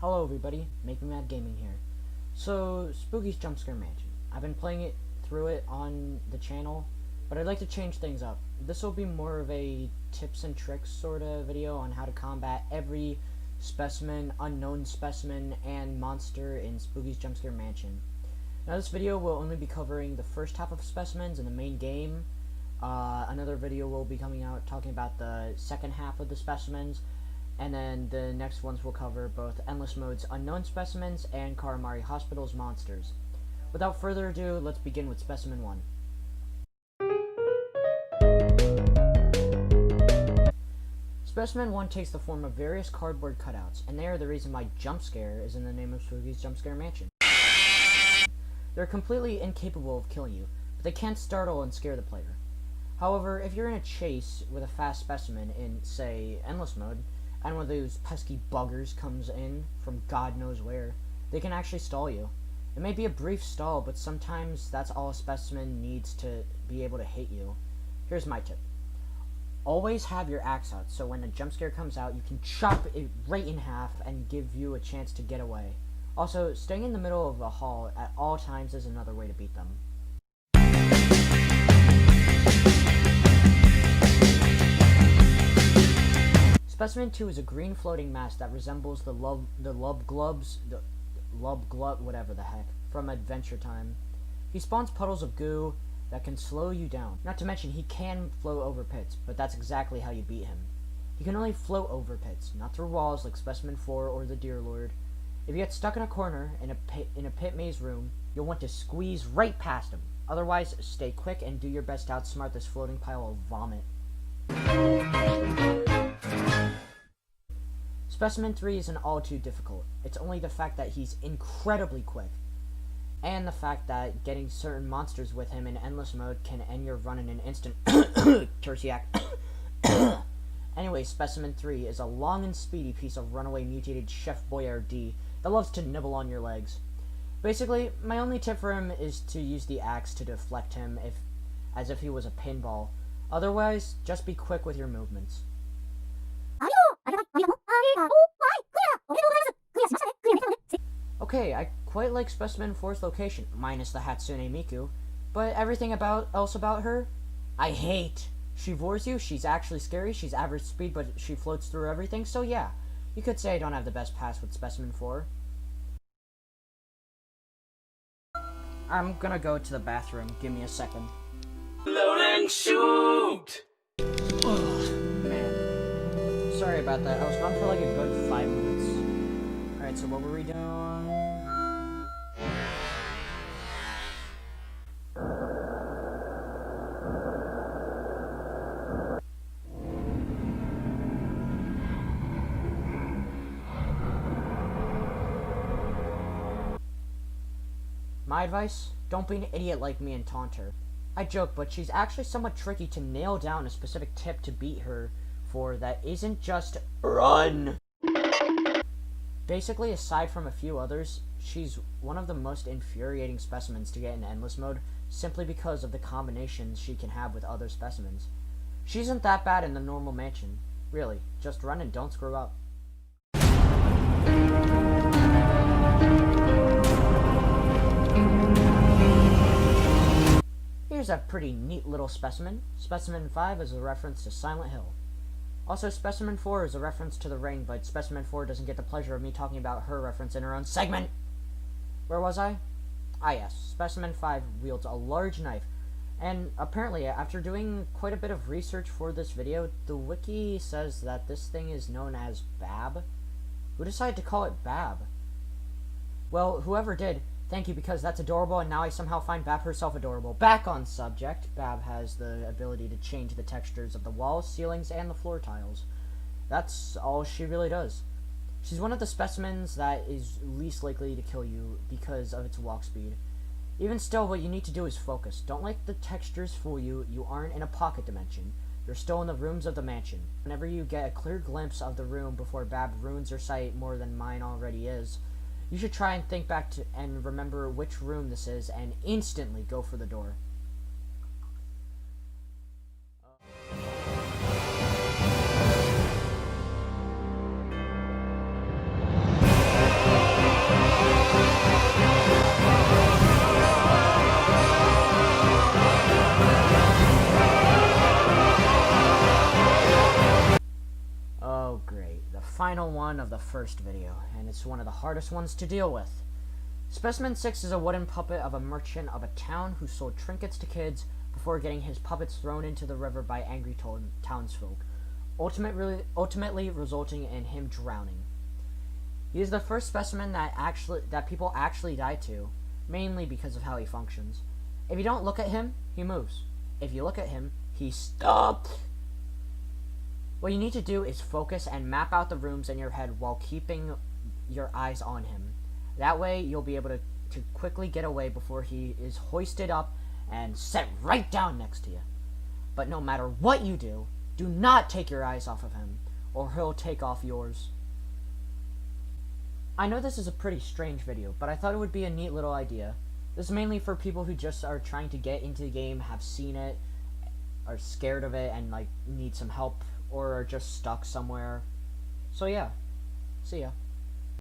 Hello everybody, Make Me Mad Gaming here. So, Spooky's Jumpscare Mansion. I've been playing through it on the channel, but I'd like to change things up. This will be more of a tips and tricks sort of video on how to combat every specimen, unknown specimen, and monster in Spooky's Jumpscare Mansion. Now this video will only be covering the first half of Specimens in the main game. Another video will be coming out talking about the second half of the Specimens. And then the next ones will cover both Endless Mode's Unknown Specimens and Karamari Hospital's Monsters. Without further ado, let's begin with Specimen 1. Specimen 1 takes the form of various cardboard cutouts, and they are the reason why jump scare is in the name of Spooky's Jumpscare Mansion. They're completely incapable of killing you, but they can startle and scare the player. However, if you're in a chase with a fast specimen in, say, Endless Mode, and one of those pesky buggers comes in from God knows where, they can actually stall you. It may be a brief stall, but sometimes that's all a specimen needs to be able to hit you. Here's my tip. Always have your axe out, so when a jump scare comes out, you can chop it right in half and give you a chance to get away. Also, staying in the middle of a hall at all times is another way to beat them. Specimen 2 is a green floating mass that resembles the Lubglubs, whatever the heck, from Adventure Time. He spawns puddles of goo that can slow you down. Not to mention, he can float over pits, but that's exactly how you beat him. He can only float over pits, not through walls like Specimen 4 or the Deer Lord. If you get stuck in a corner in a pit maze room, you'll want to squeeze right past him. Otherwise, stay quick and do your best to outsmart this floating pile of vomit. Specimen 3 isn't all too difficult. It's only the fact that he's incredibly quick, and the fact that getting certain monsters with him in Endless Mode can end your run in an instant. Tertiac. Anyway, Specimen 3 is a long and speedy piece of runaway mutated Chef Boyardee that loves to nibble on your legs. Basically, my only tip for him is to use the axe to deflect him as if he was a pinball. Otherwise, just be quick with your movements. Okay, I quite like Specimen 4's location, minus the Hatsune Miku, but everything else about her, I hate. She vores you, she's actually scary, she's average speed, but she floats through everything, so yeah, you could say I don't have the best pass with Specimen 4. I'm gonna go to the bathroom, give me a second. Load and shoot! Oh, man. Sorry about that, I was gone for like a good 5 minutes. Alright, so what were we doing? My advice? Don't be an idiot like me and taunt her. I joke, but she's actually somewhat tricky to nail down a specific tip to beat her for that isn't just RUN! Basically, aside from a few others, she's one of the most infuriating specimens to get in Endless Mode simply because of the combinations she can have with other specimens. She isn't that bad in the normal mansion. Really, just run and don't screw up. Here's a pretty neat little specimen. Specimen 5 is a reference to Silent Hill. Also, Specimen 4 is a reference to The Ring, but Specimen 4 doesn't get the pleasure of me talking about her reference in her own segment. Where was I? Ah yes, Specimen 5 wields a large knife, and apparently, after doing quite a bit of research for this video, the wiki says that this thing is known as Bab. Who decided to call it Bab? Well, whoever did, thank you, because that's adorable, and now I somehow find Bab herself adorable. Back on subject, Bab has the ability to change the textures of the walls, ceilings, and the floor tiles. That's all she really does. She's one of the specimens that is least likely to kill you because of its walk speed. Even still, what you need to do is focus. Don't let the textures fool you. You aren't in a pocket dimension. You're still in the rooms of the mansion. Whenever you get a clear glimpse of the room before Bab ruins your sight more than mine already is, you should try and think back to and remember which room this is and instantly go for the door. final one of the first video, and it's one of the hardest ones to deal with. Specimen 6 is a wooden puppet of a merchant of a town who sold trinkets to kids before getting his puppets thrown into the river by angry townsfolk, ultimately resulting in him drowning. He is the first specimen that people actually die to, mainly because of how he functions. If you don't look at him, he moves. If you look at him, he stops. What you need to do is focus and map out the rooms in your head while keeping your eyes on him. That way, you'll be able to quickly get away before he is hoisted up and set right down next to you. But no matter what you do, do not take your eyes off of him, or he'll take off yours. I know this is a pretty strange video, but I thought it would be a neat little idea. This is mainly for people who just are trying to get into the game, have seen it, are scared of it, and like need some help, or are just stuck somewhere. So yeah, see ya.